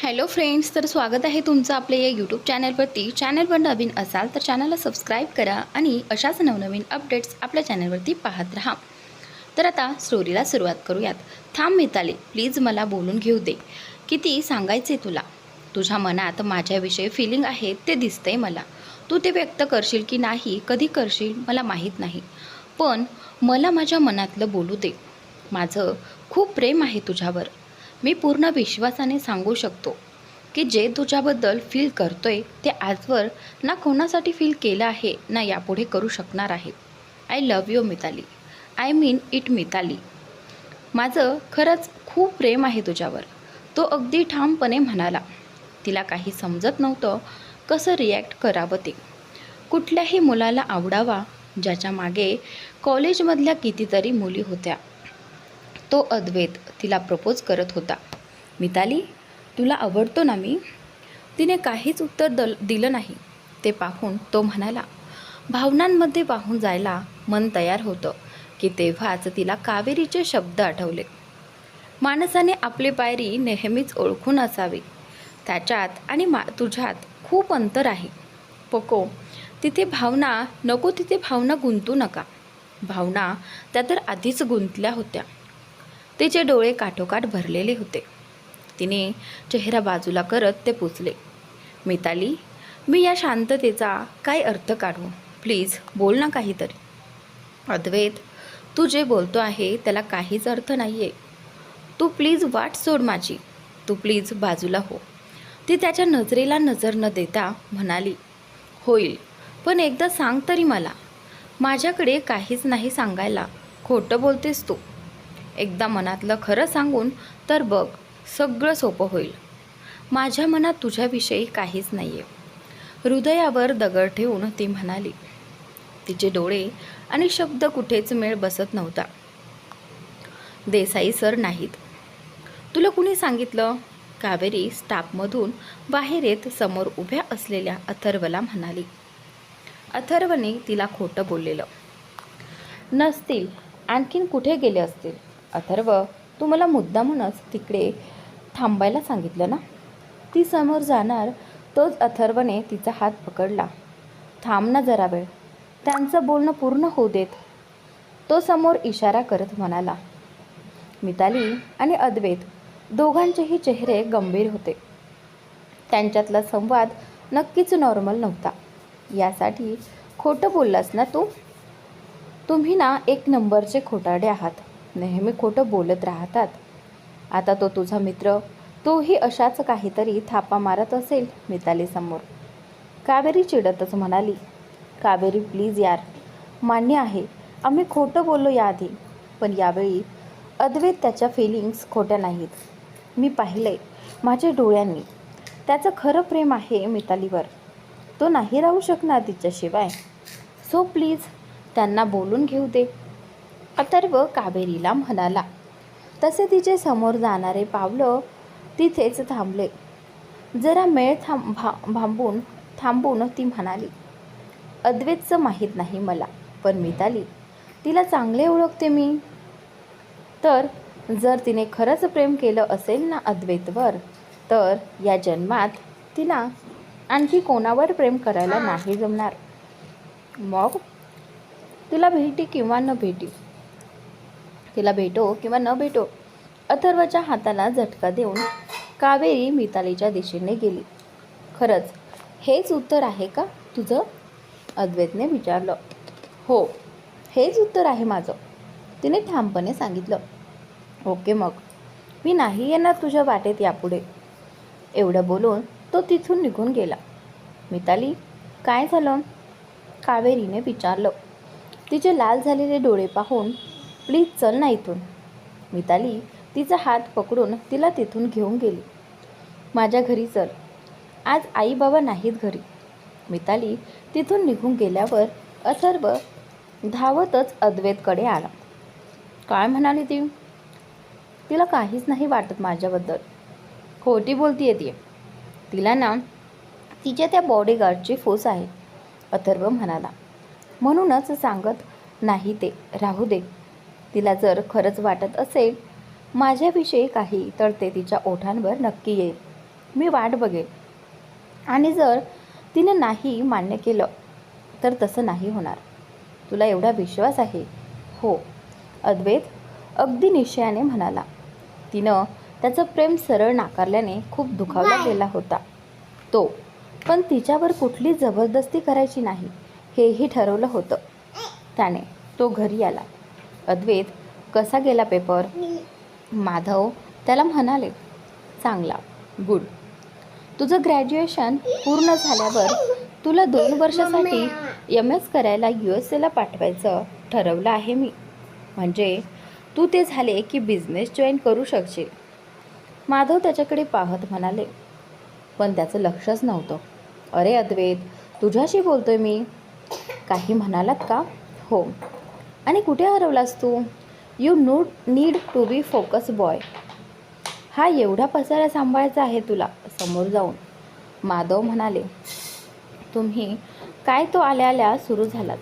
Hello friends, तर स्वागत आहे तुमचं आपल्या या यूट्यूब चॅनलवरती. चॅनलवर नवीन असाल तर चॅनलला सबस्क्राईब करा आणि अशाच नवनवीन अपडेट्स आपल्या चॅनलवरती पाहत राहा. तर आता स्टोरीला सुरुवात करूयात. थांब मिताली, प्लीज मला बोलून घेऊ दे. किती सांगायचे तुला? तुझ्या मनात माझ्याविषयी फिलिंग आहे ते दिसतंय मला. तू ते व्यक्त करशील की नाही, कधी करशील मला माहीत नाही, पण मला माझ्या मनातलं बोलू दे. माझं खूप प्रेम आहे तुझ्यावर. मी पूर्ण विश्वासाने सांगू शकतो की जे तुझ्याबद्दल फील करतोय ते आजवर ना कोणासाठी फील केलं आहे ना यापुढे करू शकणार आहे. I love you Mitali. I mean it Mitali. माझं खरंच खूप प्रेम आहे तुझ्यावर, तो अगदी ठामपणे म्हणाला. तिला काही समजत नव्हतं कसं रिॲक्ट करावं ते. कुठल्याही मुलाला आवडावा ज्याच्या मागे कॉलेजमधल्या कितीतरी मुली होत्या. तो अद्वैत तिला प्रपोज करत होता. मिताली, तुला आवडतो ना मी? तिने काहीच उत्तर दिलं नाही. ते पाहून तो म्हणाला. भावनांमध्ये वाहून जायला मन तयार होतं की तेव्हाच तिला कावेरीचे शब्द आठवले. माणसाने आपली पायरी नेहमीच ओळखून असावी. त्याच्यात आणि तुझ्यात खूप अंतर आहे. पको तिथे भावना नको, तिथे भावना गुंतू नका. भावना त्या तर आधीच गुंतल्या होत्या. तिचे डोळे काठोकाठ भरलेले होते. तिने चेहरा बाजूला करत ते पुसले. मिताली, मी या शांततेचा काय अर्थ काढू? प्लीज बोल ना काहीतरी. अद्वैत, तू जे बोलतो आहे त्याला काहीच अर्थ नाही आहे. तू प्लीज वाट सोड माझी. तू प्लीज बाजूला हो. ती त्याच्या नजरेला नजर न देता म्हणाली. होईल, पण एकदा सांग तरी मला. माझ्याकडे काहीच नाही सांगायला. खोटं बोलतेस तू. एकदा मनातलं खरं सांगून तर बघ, सगळं सोपं होईल. माझ्या मनात तुझ्याविषयी काहीच नाही आहे. हृदयावर दगड ठेवून ती म्हणाली. तिचे डोळे आणि शब्द कुठेच मेळ बसत नव्हता. देसाई सर नाहीत. तुला कुणी सांगितलं? कावेरी स्टाफमधून बाहेर येत समोर उभ्या असलेल्या अथर्वला म्हणाली. अथर्वने तिला खोटं बोललेलं. नसतील, आणखीन कुठे गेले असतील? अथर्व, तू मला मुद्दामूनच तिकडे थांबायला सांगितलं ना? ती समोर जाणार तोच अथर्वने तिचा हात पकडला. थांब ना जरा वेळ, त्यांचं बोलणं पूर्ण होऊ देत. तो समोर इशारा करत म्हणाला. मिताली आणि अद्वैत दोघांचेही चेहरे गंभीर होते. त्यांच्यातला संवाद नक्कीच नॉर्मल नव्हता. यासाठी खोटं बोललास ना तू? तुम्ही ना एक नंबरचे खोटारडे आहात. नेहमी खोटं बोलत राहतात. आता तो तुझा मित्र, तोही अशाच काहीतरी थापा मारत असेल मितालीसमोर. कावेरी चिडतच म्हणाली. कावेरी प्लीज यार, मान्य आहे आम्ही खोटं बोललो याआधी, पण यावेळी अद्वैत त्याच्या फिलिंग्स खोट्या नाहीत. मी पाहिलंय माझ्या डोळ्यांनी. त्याचं खरं प्रेम आहे मितालीवर. तो नाही राहू शकणार तिच्याशिवाय. सो प्लीज त्यांना बोलून घेऊ दे. अथर्व कावेरीला म्हणाला. तसे तिचे समोर जाणारे पावलं तिथेच थांबले. जरा मेळ थांबून ती म्हणाली. अद्वैतचं माहीत नाही मला, पण मिताली, तिला चांगले ओळखते मी. तर जर तिने खरंच प्रेम केलं असेल ना अद्वैतवर, तर या जन्मात तिला आणखी कोणावर प्रेम करायला नाही जमणार. मग तिला भेटी किंवा न भेटी, तिला भेटो किंवा न भेटो, अथर्वच्या हाताला झटका देऊन कावेरी मितालीच्या दिशेने गेली. खरंच हेच उत्तर आहे का तुझं? अद्वैतने विचारलं. हो, हेच उत्तर आहे माझं, तिने ठामपणे सांगितलं. ओके मग, मी नाही येणार तुझ्या वाटेत यापुढे. एवढं बोलून तो तिथून निघून गेला. मिताली, काय झालं? कावेरीने विचारलं. तिचे लाल झालेले डोळे पाहून. प्लीज चल ना इथून. मिताली तिचा हात पकडून तिला तिथून घेऊन गेली. माझ्या घरी चल, आज आई बाबा नाहीत घरी. मिताली तिथून निघून गेल्यावर अथर्व धावतच अद्वैतकडे आला. काय म्हणाली ती? तिला काहीच नाही वाटत माझ्याबद्दल. खोटी बोलतीये ती. तिला ना तिच्या त्या बॉडीगार्डची फूस आहे, अथर्व म्हणाला. म्हणूनच सांगत नाही ते राहू दे. तिला जर खरंच वाटत असेल माझ्याविषयी काही, तर ते तिच्या ओठांवर नक्की येईल. मी वाट बघेल. आणि जर तिने नाही मान्य केलं तर तसं नाही होणार. तुला एवढा विश्वास आहे? हो, अद्वैत अगदी निश्चयाने म्हणाला. तिनं त्याचं प्रेम सरळ नाकारल्याने खूप दुखावला गेला होता तो. पण तिच्यावर कुठली जबरदस्ती करायची नाही हेही ठरवलं होतं त्याने. तो घरी आला. अद्वैत, कसा गेला पेपर? माधव त्याला म्हणाले, चांगला. गुड. तुझं ग्रॅज्युएशन पूर्ण झाल्यावर तुला 2 वर्षासाठी MS करायला USA पाठवायचं ठरवलं आहे मी. म्हणजे तू ते झाले की बिझनेस जॉईन करू शकशील. माधव त्याच्याकडे पाहत म्हणाले. पण त्याचं लक्षच नव्हतं. अरे अद्वैत, तुझ्याशी बोलतोय मी. काही म्हणालात का? हो. आणि कुठे हरवलास तू? You need to be focus boy. हा एवढा पसारा सांभाळायचा आहे तुला समोर जाऊन. माधव म्हणाले. तुम्ही काय तो आल्या आल्या सुरू झालात.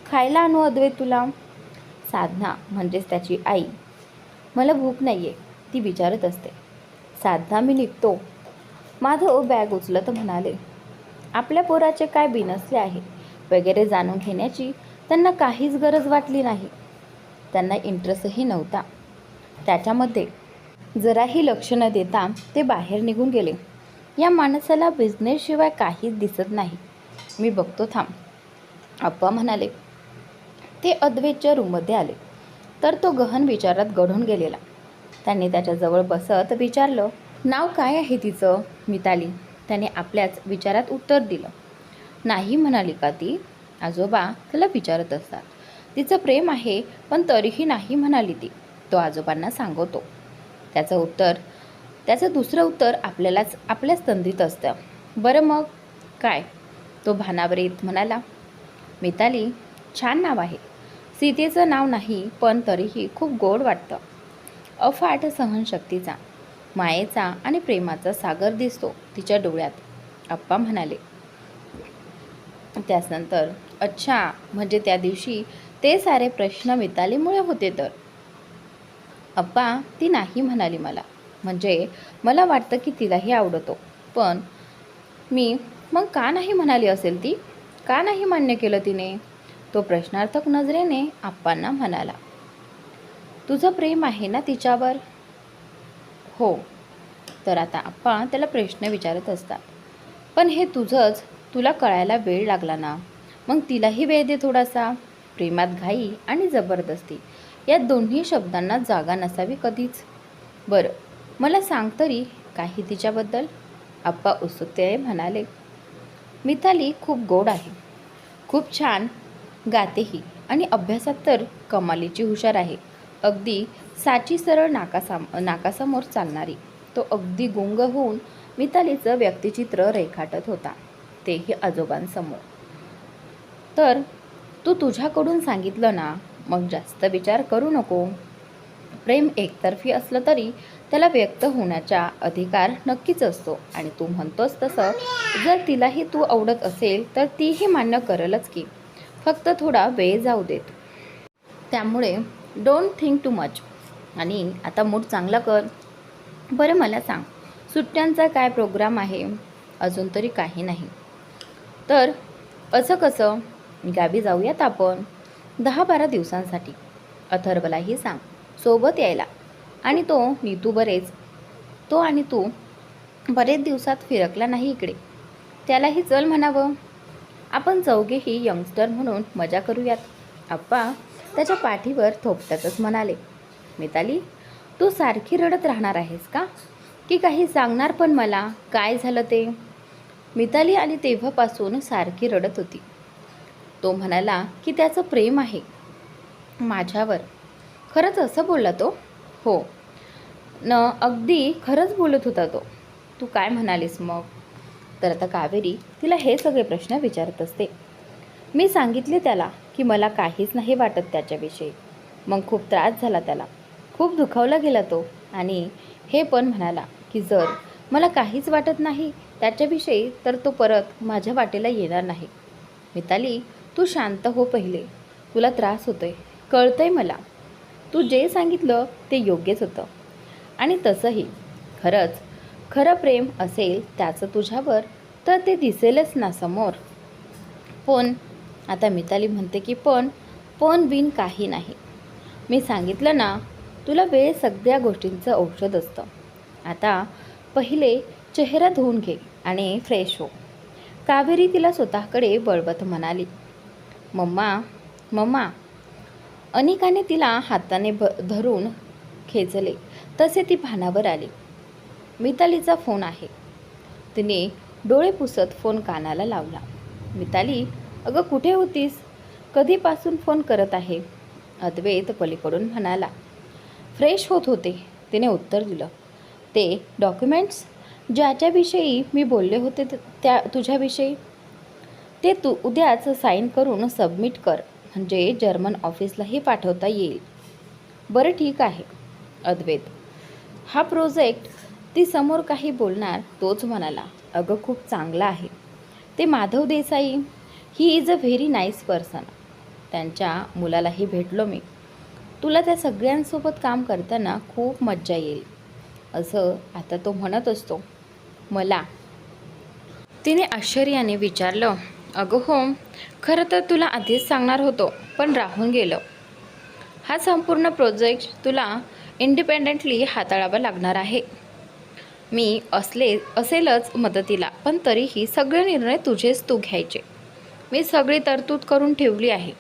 खायला आणू अद्वैत तुला? साधना म्हणजेच त्याची आई. मला भूक नाही आहे ती विचारत असते. साधना, मी निघतो. माधव बॅग उचलत म्हणाले. आपल्या पोराचे काय बिनसले आहे वगैरे जाणून घेण्याची त्यांना काहीच गरज वाटली नाही. त्यांना इंटरेस्टही नव्हता त्याच्यामध्ये. जराही लक्ष न देता ते बाहेर निघून गेले. या माणसाला बिझनेसशिवाय काहीच दिसत नाही. मी बघतो, थांब. आप्पा म्हणाले. ते अद्वैतच्या रूममध्ये आले तर तो गहन विचारात गढून गेलेला. त्यांनी त्याच्याजवळ बसत विचारलं, नाव काय आहे तिचं? मिताली. त्याने आपल्याच विचारात उत्तर दिलं. नाही म्हणाली का ती? आजोबा त्याला विचारत असतात. तिचं प्रेम आहे पण तरीही नाही म्हणाली ती. तो आजोबांना सांगतो. त्याचं दुसरं उत्तर आपल्याच तंद्रीत असतं. बरं मग काय? तो भानावरीत म्हणाला. मिताली छान नाव आहे. सीतेचं नाव नाही पण तरीही खूप गोड वाटतं. अफाट सहनशक्तीचा, मायेचा आणि प्रेमाचा सागर दिसतो तिच्या डोळ्यात, आप्पा म्हणाले. त्यानंतर, अच्छा, म्हणजे त्या दिवशी ते सारे प्रश्न मितालीमुळे होते तर? आप्पा, ती नाही म्हणाली मला. म्हणजे मला वाटतं की तिलाही आवडतो. पण मग का नाही म्हणाली असेल ती? का नाही मान्य केलं तिने? तो प्रश्नार्थक नजरेने आप्पांना म्हणाला. तुझं प्रेम आहे ना तिच्यावर? हो. तर आता आप्पा त्याला प्रश्न विचारत असतात. पण हे तुला कळायला वेळ लागला ना. मग तिलाही वेळ दे थोडासा. प्रेमात घाई आणि जबरदस्ती या दोन्ही शब्दांना जागा नसावी कधीच. बरं, मला सांग तरी काही तिच्याबद्दल? आप्पा उत्सुकतेने म्हणाले. मिताली खूप गोड आहे, खूप छान गातेही आणि अभ्यासात तर कमालीची हुशार आहे. अगदी साची सरळ नाकासमोर चालणारी. तो अगदी गुंग होऊन मितालीचं व्यक्तिचित्र रेखाटत होता, तेही आजोबांसमोर. तर तू तुझ्याकडून सांगितलं ना, मग जास्त विचार करू नको. प्रेम एकतर्फी असलं तरी त्याला व्यक्त होण्याचा अधिकार नक्कीच असतो. आणि तू म्हणतोस तसं जर तिलाही तू आवडत असेल तर तीही मान्य करेलच की. फक्त थोडा वेळ जाऊ देत. त्यामुळे डोंट थिंक टू मच. आणि आता मूड चांगला कर. बरं मला सांग, सुट्ट्यांचा काय प्रोग्राम आहे? अजून तरी काही नाही. तर असं कसं? गावी जाऊयात आपण 10-12 दिवसांसाठी. अथर्वलाही सांग सोबत यायला. आणि तो आणि तू बरेच दिवसात फिरकला नाही इकडे, त्यालाही चल म्हणावं. आपण चौघेही यंगस्टर म्हणून मजा करूयात. आप्पा त्याच्या पाठीवर थोपटतच म्हणाले. मिताली, तू सारखी रडत राहणार आहेस का? की काही सांगणार पण मला काय झालं ते? मिताली आली तेव्हापासून सारखी रडत होती. तो म्हणाला की त्याचं प्रेम आहे माझ्यावर. खरंच असं बोलला तो? हो अगदी खरंच बोलत होता तो. तू काय म्हणालीस मग? तर आता कावेरी तिला हे सगळे प्रश्न विचारत असते. मी सांगितले त्याला की मला काहीच नाही वाटत त्याच्याविषयी. मग खूप त्रास झाला त्याला, खूप दुखावला गेला तो. आणि हे पण म्हणाला की जर मला काहीच वाटत नाही त्याच्याविषयी तर तो परत माझ्या वाटेला येणार नाही. मिताली, तू शांत हो पहिले. तुला त्रास होतोय, कळतंय मला. तू जे सांगितलं ते योग्यच होतं. आणि तसंही खरंच खरं प्रेम असेल त्याचं तुझ्यावर तर ते दिसेलच ना समोर. पण आता मिताली म्हणते की पण बिन काही नाही. मी सांगितलं ना तुला, वेळ सगळ्या गोष्टींचं औषध असतं. आता पहिले चेहरा धुवून घे आणि फ्रेश हो. कावेरी तिला स्वतःकडे वळवत म्हणाली. Mamma mamma. अनिकाने तिला हाताने धरून खेचले तसे ती भानावर आली. मितालीचा फोन आहे. तिने डोळे पुसत फोन कानाला लावला. मिताली, अगं कुठे होतीस? कधीपासून फोन करत आहे? अद्वैत पलीकडून म्हणाला. फ्रेश होत होते, तिने उत्तर दिलं. ते डॉक्युमेंट्स ज्याच्याविषयी मी बोलले होते त्या तुझ्याविषयी, ते तू उद्याच साईन करून सबमिट कर, म्हणजे जर्मन ऑफिसलाही पाठवता येईल. बरं ठीक आहे. अद्वैत, हा प्रोजेक्ट, ती समोर काही बोलणार तोच म्हणाला. अगं खूप चांगला आहे. ते Madhav Desai, he is a very nice person. त्यांच्या मुलालाही भेटलो मी. तुला त्या सगळ्यांसोबत काम करताना खूप मज्जा येईल असं आता तो म्हणत असतो. मला तिने आश्चर्याने विचारलं. अगं हो, खरं तर तुला आधीच सांगणार होतो पण राहून गेलं. हा संपूर्ण प्रोजेक्ट तुला इंडिपेंडेंटली हाताळावा लागणार आहे. मी असेलच मदतीला, पण तरीही सगळे निर्णय तुझेच तू घ्यायचे. मी सगळी तरतूद करून ठेवली आहे.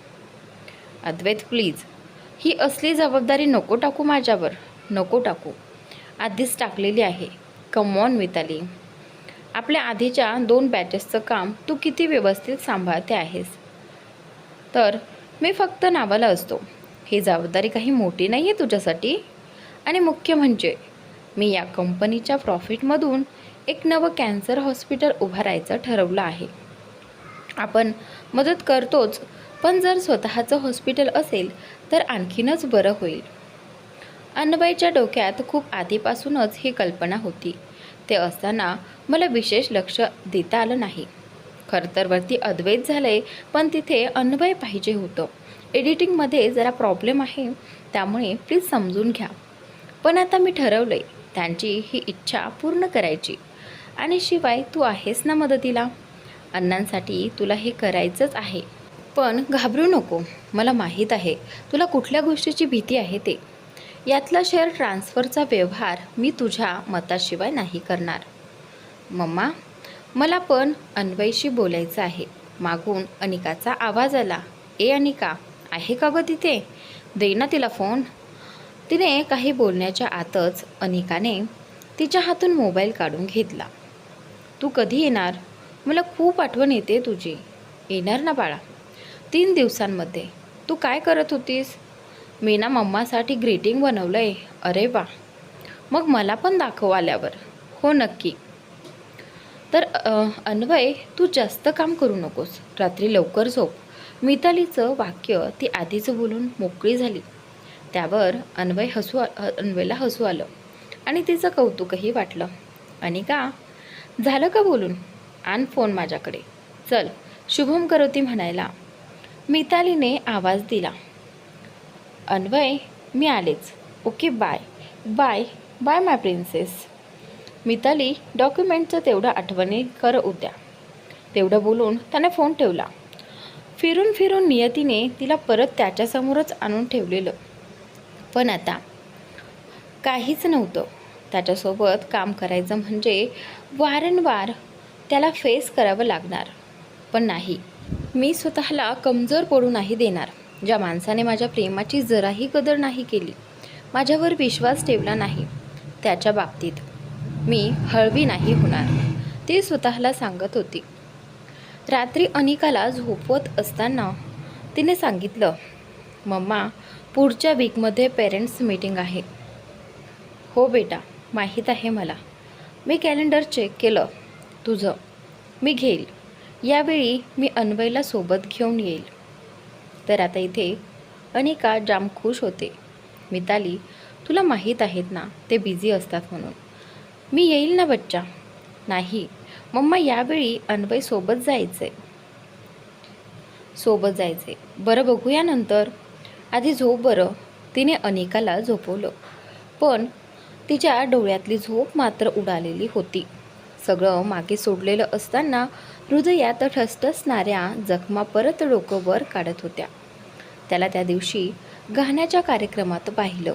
अद्वैत प्लीज, ही असली जबाबदारी नको टाकू माझ्यावर. नको टाकू, आधीच टाकलेली आहे. कम ऑन मिताली, आपल्या आधीच्या 2 बॅचेसचं काम तू किती व्यवस्थित सांभाळते आहेस. तर मी फक्त नावाला असतो. ही जबाबदारी काही मोठी नाही आहे तुझ्यासाठी. आणि मुख्य म्हणजे मी या कंपनीच्या प्रॉफिटमधून एक नवं कॅन्सर हॉस्पिटल उभारायचं ठरवलं आहे. आपण मदत करतोच, पण जर स्वतःचं हॉस्पिटल असेल तर आणखीनच बरं होईल. अन्नबाईच्या डोक्यात खूप आधीपासूनच ही कल्पना होती. ते असताना मला विशेष लक्ष देता आलं नाही. खरं तर वरती अद्वैत झालंय, पण तिथे अन्नबाई पाहिजे होतं. एडिटिंगमध्ये जरा प्रॉब्लेम आहे, त्यामुळे प्लीज समजून घ्या. पण आता मी ठरवलंय त्यांची ही इच्छा पूर्ण करायची. आणि शिवाय तू आहेस ना मदतीला. अण्णांसाठी तुला हे करायचंच आहे. पण घाबरू नको. मला माहीत आहे तुला कुठल्या गोष्टीची भीती आहे ते. यातला शेअर ट्रान्सफरचा व्यवहार मी तुझ्या मताशिवाय नाही करणार. मम्मा, मला पण अन्वयशी बोलायचं आहे. मागून अनिकाचा आवाज आला. ए अनिका, आहे का गं तिथे? दे ना तिला फोन. तिने काही बोलण्याच्या आतच अनिकाने तिच्या हातून मोबाईल काढून घेतला. तू कधी येणार? मला खूप आठवण येते तुझी. येणार ना बाळा, 3 दिवसांमध्ये. तू काय करत होतीस? मी ना मम्मासाठी ग्रीटिंग बनवलं आहे. अरे वा, मग मला पण दाखव आल्यावर. हो नक्की. तर अन्वय, तू जास्त काम करू नकोस, रात्री लवकर झोप. मितालीचं वाक्य ती आधीच बोलून मोकळी झाली. त्यावर अन्वयला हसू आलं आणि तिचं कौतुकही वाटलं. अनिका, झालं का बोलून? आण फोन माझ्याकडे. चल शुभम करोती म्हणायला मितालीने आवाज दिला. अन्वय, मी आलेच. ओके, बाय बाय बाय माय प्रिन्सेस. मिताली, डॉक्युमेंटचं तेवढं आठवणी कर उद्या. तेवढं बोलून त्याने फोन ठेवला. फिरून फिरून नियतीने तिला परत त्याच्यासमोरच आणून ठेवलेलं. पण आता काहीच नव्हतं. त्याच्यासोबत काम करायचं म्हणजे वारंवार त्याला फेस करावं लागणार. पण नाही, मी स्वतःला कमजोर पडू नाही देणार. ज्या माणसाने माझ्या प्रेमाची जराही कदर नाही केली, माझ्यावर विश्वास ठेवला नाही, त्याच्या बाबतीत मी हळवी नाही होणार, ती स्वतःला सांगत होती. रात्री अनिकाला झोपवत असताना तिने सांगितलं, मम्मा, पुढच्या वीकमध्ये पेरेंट्स मीटिंग आहे. हो बेटा, माहीत आहे मला. मी कॅलेंडर चेक केलं तुझं. मी घेईल. यावेळी मी अन्वयला सोबत घेऊन येईल. तर आता इथे अनिका जाम खुश होते. मिताली, तुला माहीत आहेत ना ते बिझी असतात म्हणून. मी येईल ना बच्चा. नाही मम्मा, यावेळी अन्वय सोबत जायचे. बरं बघूया नंतर. आधी झोप बरं. तिने अनिकाला झोपवलं. पण तिच्या डोळ्यातली झोप मात्र उडालेली होती. सगळं मागे सोडलेलं असताना हृदयात ठसठसणाऱ्या जखमा परत डोकं वर काढत होत्या. त्याला त्या दिवशी गाण्याच्या कार्यक्रमात पाहिलं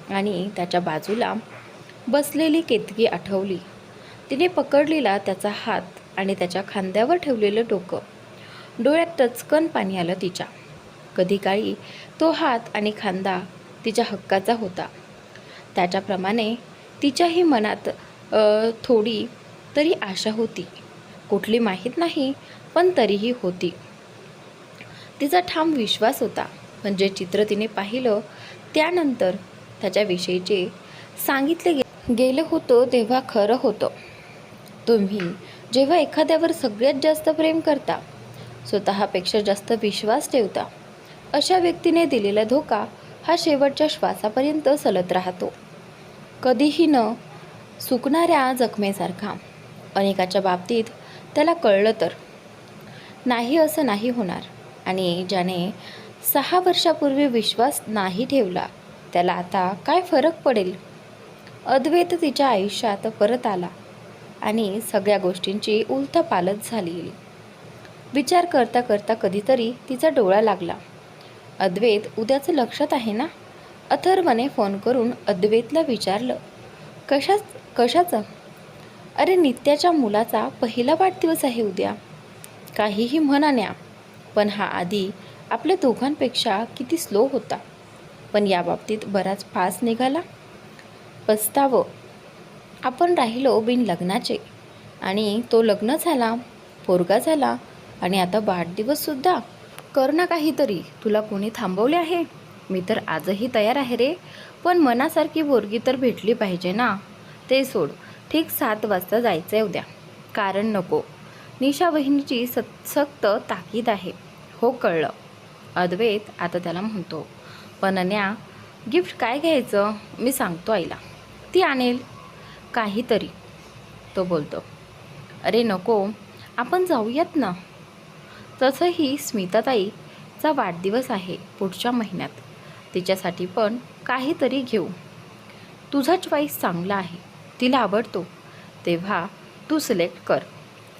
आणि त्याच्या बाजूला बसलेली केतकी आठवली. तिने पकडलेला त्याचा हात आणि त्याच्या खांद्यावर ठेवलेलं डोकं. डोळ्यात टचकन पाणी आलं तिच्या. कधी काळी तो हात आणि खांदा तिच्या हक्काचा होता. त्याच्याप्रमाणे तिच्याही मनात थोडी तरी आशा होती. कुठली माहीत नाही, पण तरीही होती. तिचा ठाम विश्वास होता. पण जे चित्र तिने पाहिलं त्यानंतर त्याच्याविषयीचे सांगितले गेलं होतं तेव्हा खरं होतं. तुम्ही जेव्हा एखाद्यावर सगळ्यात जास्त प्रेम करता, स्वतःपेक्षा जास्त विश्वास ठेवता, अशा व्यक्तीने दिलेला धोका हा शेवटच्या श्वासापर्यंत सलत राहतो. कधीही न सुकणाऱ्या जखमेसारखा. अनेकाच्या बाबतीत त्याला कळलं तर नाही असं नाही होणार. आणि ज्याने 6 वर्षापूर्वी विश्वास नाही ठेवला त्याला आता काय फरक पडेल. अद्वैत तिच्या आयुष्यात परत आला आणि सगळ्या गोष्टींची उलथापालथ झाली. विचार करता करता कधीतरी तिचा डोळा लागला. अद्वैत उद्याचं लक्षात आहे ना? अथर्वने फोन करून अद्वैतला विचारलं. कशाचं? अरे नित्याच्या मुलाचा पहिला वाढदिवस आहे उद्या. काहीही म्हणाण्या, पण हा आधी आपल्या दोघांपेक्षा किती स्लो होता. पण या बाबतीत बराच फास्ट निघाला. पस्तावं आपण राहिलो बिन लग्नाचे. आणि तो लग्न झाला, पोरगा झाला आणि आता वाढदिवससुद्धा. कर ना काहीतरी. तुला कोणी थांबवले आहे? मी तर आजही तयार आहे रे, पण मनासारखी पोरगी तर भेटली पाहिजे ना. ते सोड, ठीक 7 वाजता जायचं आहे उद्या. कारण नको. निशा वहिनीची सक्त ताकीद आहे. हो कळलं. अद्वैत आता त्याला म्हणतो. पण अन्या, गिफ्ट काय घ्यायचं? मी सांगतो आईला, ती आणेल काहीतरी. तो बोलतो. अरे नको, आपण जाऊयात ना. तसंही स्मिताताईचा वाढदिवस आहे पुढच्या महिन्यात. तिच्यासाठी पण काहीतरी घेऊ. तुझा चॉईस चांगला आहे, तिला आवडतो, तेव्हा तू सिलेक्ट कर,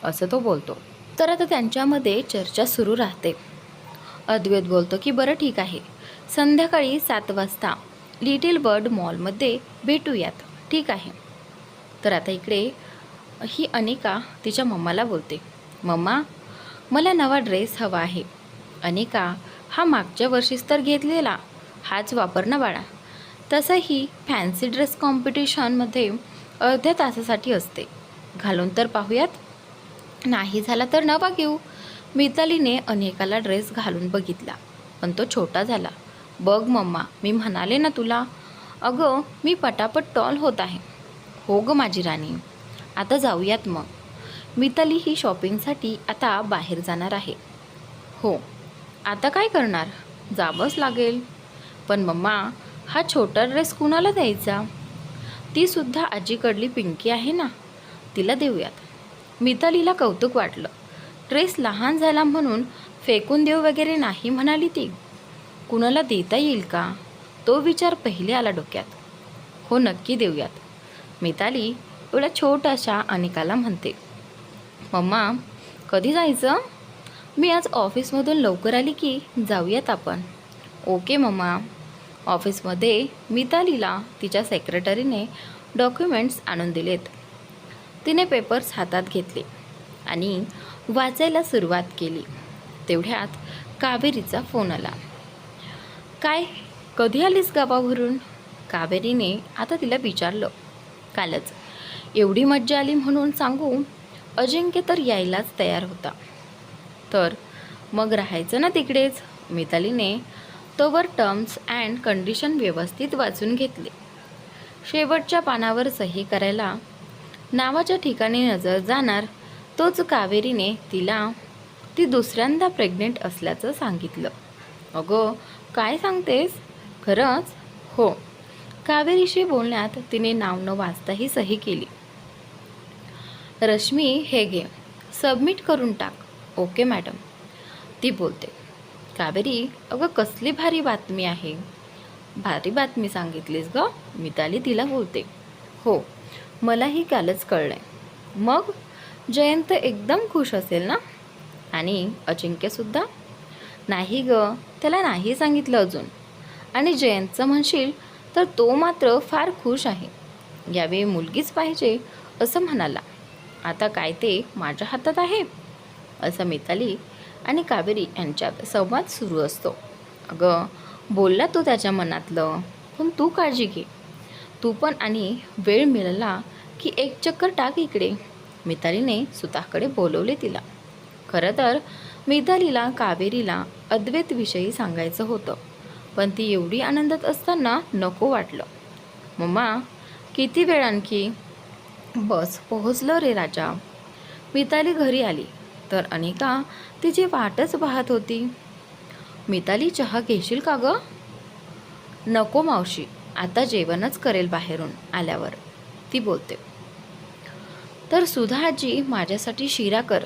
असं तो बोलतो. तर आता त्यांच्यामध्ये चर्चा सुरू राहते. अद्वैत बोलतो की बरं ठीक आहे, संध्याकाळी 7 वाजता लिटिल बर्ड मॉलमध्ये भेटूयात. ठीक आहे. तर आता इकडे ही अनिका तिच्या मम्माला बोलते. मम्मा, मला नवा ड्रेस हवा आहे. अनिका, हा मागच्या वर्षीच तर घेतलेला, हाच वापर ना बाळा. तसंही फॅन्सी ड्रेस कॉम्पिटिशनमध्ये अर्ध्या तासासाठी असते. घालून तर पाहूयात. नाही झाला तर नवा घेऊ. मितालीने अनिकाला ड्रेस घालून बघितला, पण तो छोटा झाला. बघ मम्मा, मी म्हणाले ना तुला. अगं, मी पटापट टॉल होत आहे. हो गं माझी राणी, आता जाऊयात मग. मिताली ही शॉपिंगसाठी आता बाहेर जाणार आहे. हो, आता काय करणार? जावंच लागेल. पण मम्मा, हा छोटा ड्रेस कुणाला द्यायचा? ती सुद्धा आजीकडली पिंकी आहे ना, तिला देऊयात. मितालीला कौतुक वाटलं. ड्रेस लहान झाला म्हणून फेकून देऊ वगैरे नाही म्हणाली ती. कुणाला देता येईल का, तो विचार पहिले आला डोक्यात. हो, नक्की देऊयात. मिताली एवढ्या छोट्याशा अनिकाला म्हणते. मम्मा, कधी जायचं? मी आज ऑफिसमधून लवकर आली की जाऊयात आपण. Okay mama. ऑफिसमध्ये मितालीला तिच्या सेक्रेटरीने डॉक्युमेंट्स आणून दिलेत. तिने पेपर्स हातात घेतले आणि वाचायला सुरुवात केली. तेवढ्यात कावेरीचा फोन आला. काय, कधी आलीस गावावरून? कावेरीने आता तिला विचारलं. कालच. एवढी मज्जा आली म्हणून सांगू, अजिंक्य तर यायलाच तयार होता. तर मग राहायचं ना तिकडेच. मितालीने तोवर टर्म्स अँड कंडिशन व्यवस्थित वाचून घेतले. शेवटच्या पानावर सही करायला नावाच्या ठिकाणी नजर जाणार तोच कावेरीने तिला ती दुसऱ्यांदा प्रेग्नेंट असल्याचं सांगितलं. अगं, काय सांगतेस? खरंच? हो. कावेरीशी बोलण्यात तिने नाव न वाचताही सही केली. रश्मी, हे घे, सबमिट करून टाक. ओके मॅडम, ती बोलते. कावेरी, अगं कसली भारी बातमी आहे. भारी बातमी सांगितलीस गं, मिताली तिला बोलते. हो, मलाही कालच कळलंय. मग जयंत एकदम खुश असेल ना? आणि अजिंक्यसुद्धा? नाही ग, त्याला नाही सांगितलं अजून. आणि जयंतचं म्हणशील तर तो मात्र फार खुश आहे. यावेळी मुलगीच पाहिजे असं म्हणाला. आता काय ते माझ्या हातात आहे, असं मिताली आणि कावेरी यांच्यात संवाद सुरू असतो. अगं, बोलला तो त्याच्या मनातलं, पण तू काळजी घे. तू पण आणि वेळ मिळाला की एक चक्कर टाक इकडे. मितालीने सुताकडे बोलवले तिला. खरं तर मितालीला कावेरीला अद्वैतविषयी सांगायचं होतं, पण ती एवढी आनंदात असताना नको वाटलं. मम्मा, किती वेळ आणखी? बस पोहोचलं रे राजा. मिताली घरी आली तर अनिका तिची वाटच पाहत होती. मिताली, चहा घेशील का गं? नको मावशी, आता जेवणच करेल बाहेरून आल्यावर, ती बोलते. तर सुधा आजी, माझ्यासाठी शिरा कर.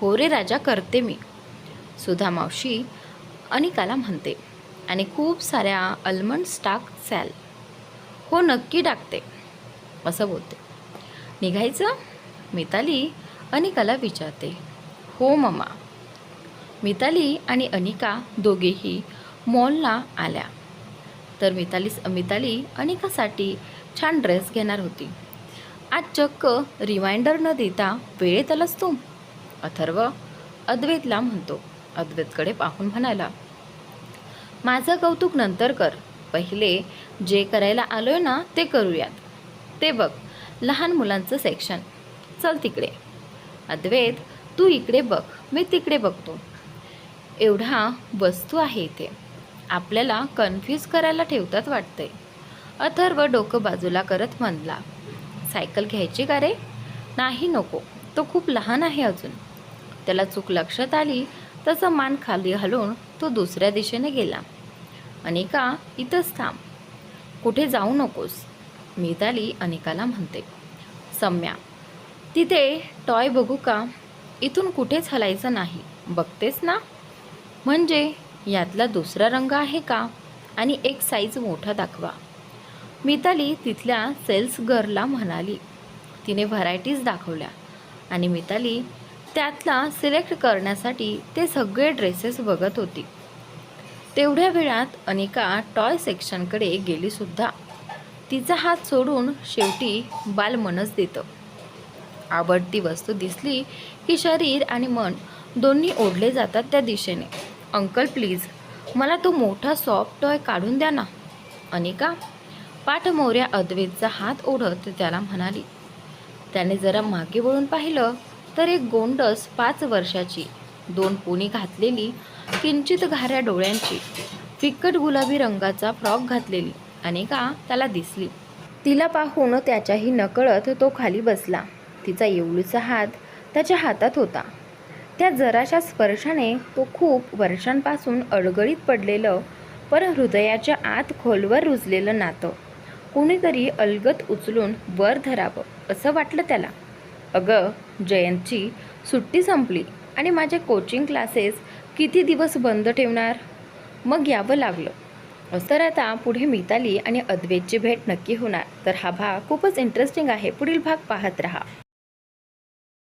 हो रे राजा, करते मी, सुधा मावशी अनिकाला म्हणते. आणि खूप साऱ्या आल्मंड्स टाक सॅल. हो नक्की टाकते, असं बोलते. निघायचं? मिताली अनिकाला विचारते. हो मम्मा. मिताली आणि अनिका दोघेही मॉलला आल्या. तर मिताली अनिकासाठी छान ड्रेस घेणार होती. आज चक्क रिमाइंडर न देता वेळेत आलास तू, अथर्व अद्वैतला म्हणतो. अद्वैतकडे पाहून म्हणाला, माझं कौतुक नंतर कर, पहिले जे करायला आलोय ना ते करूयात. ते बघ, लहान मुलांचं सेक्शन, चल तिकडे. अद्वैत, तू इकडे बघ, मी तिकडे बघतो. एवढा वस्तू आहे इथे, आपल्याला कन्फ्यूज करायला ठेवतात वाटतंय. अथर्व डोकं बाजूला करत म्हणला, सायकल घ्यायची का रे? नाही नको, तो खूप लहान आहे अजून. त्याला चूक लक्षात आली तसं मान खाली घालून तो दुसऱ्या दिशेने गेला. अनिका, इथंच थांब, कुठे जाऊ नकोस, मिताली अनिकाला म्हणते. सम्या, तिथे टॉय बघू का? इथून कुठेच हलायचं नाही, बघतेस ना? म्हणजे यातला दुसरा रंग आहे का? आणि एक साईज मोठा दाखवा, मिताली तिथल्या सेल्स गर्लला म्हणाली. तिने व्हरायटीज दाखवल्या आणि मिताली त्यातला सिलेक्ट करण्यासाठी ते सगळे ड्रेसेस बघत होती. तेवढ्या वेळात अनिका टॉय सेक्शनकडे गेलीसुद्धा. तिचा हात सोडून शेवटी बाल मनच देतं. आवडती वस्तू दिसली की शरीर आणि मन दोन्ही ओढले जातात त्या दिशेने. अंकल प्लीज, मला तो मोठा सॉफ्ट टॉय काढून द्या ना, अनिका पाठमोऱ्या अद्वैतचा हात ओढत त्याला म्हणाली. त्याने जरा मागे वळून पाहिलं तर एक गोंडस 5 वर्षाची, 2 पोनी घातलेली, किंचित घाऱ्या डोळ्यांची, फिक्कट गुलाबी रंगाचा फ्रॉक घातलेली अनिका त्याला दिसली. तिला पाहून त्याच्याही नकळत तो खाली बसला. तिचा येवलूचा हात त्याच्या हातात होता. त्या जराशा स्पर्शाने तो खूप वर्षांपासून अडगळीत पडलेलं, पण हृदयाच्या आत खोलवर रुजलेलं नातं कोणीतरी अलगद उचलून वर धरावं असं वाटलं त्याला. अगं, जयंतची सुट्टी संपली आणि माझे कोचिंग क्लासेस किती दिवस बंद ठेवणार? मग यावं लागलं. तर आता पुढे मिताली आणि अद्वैतची भेट नक्की होणार. तर हा भाग खूपच इंटरेस्टिंग आहे. पुढील भाग पाहत रहा.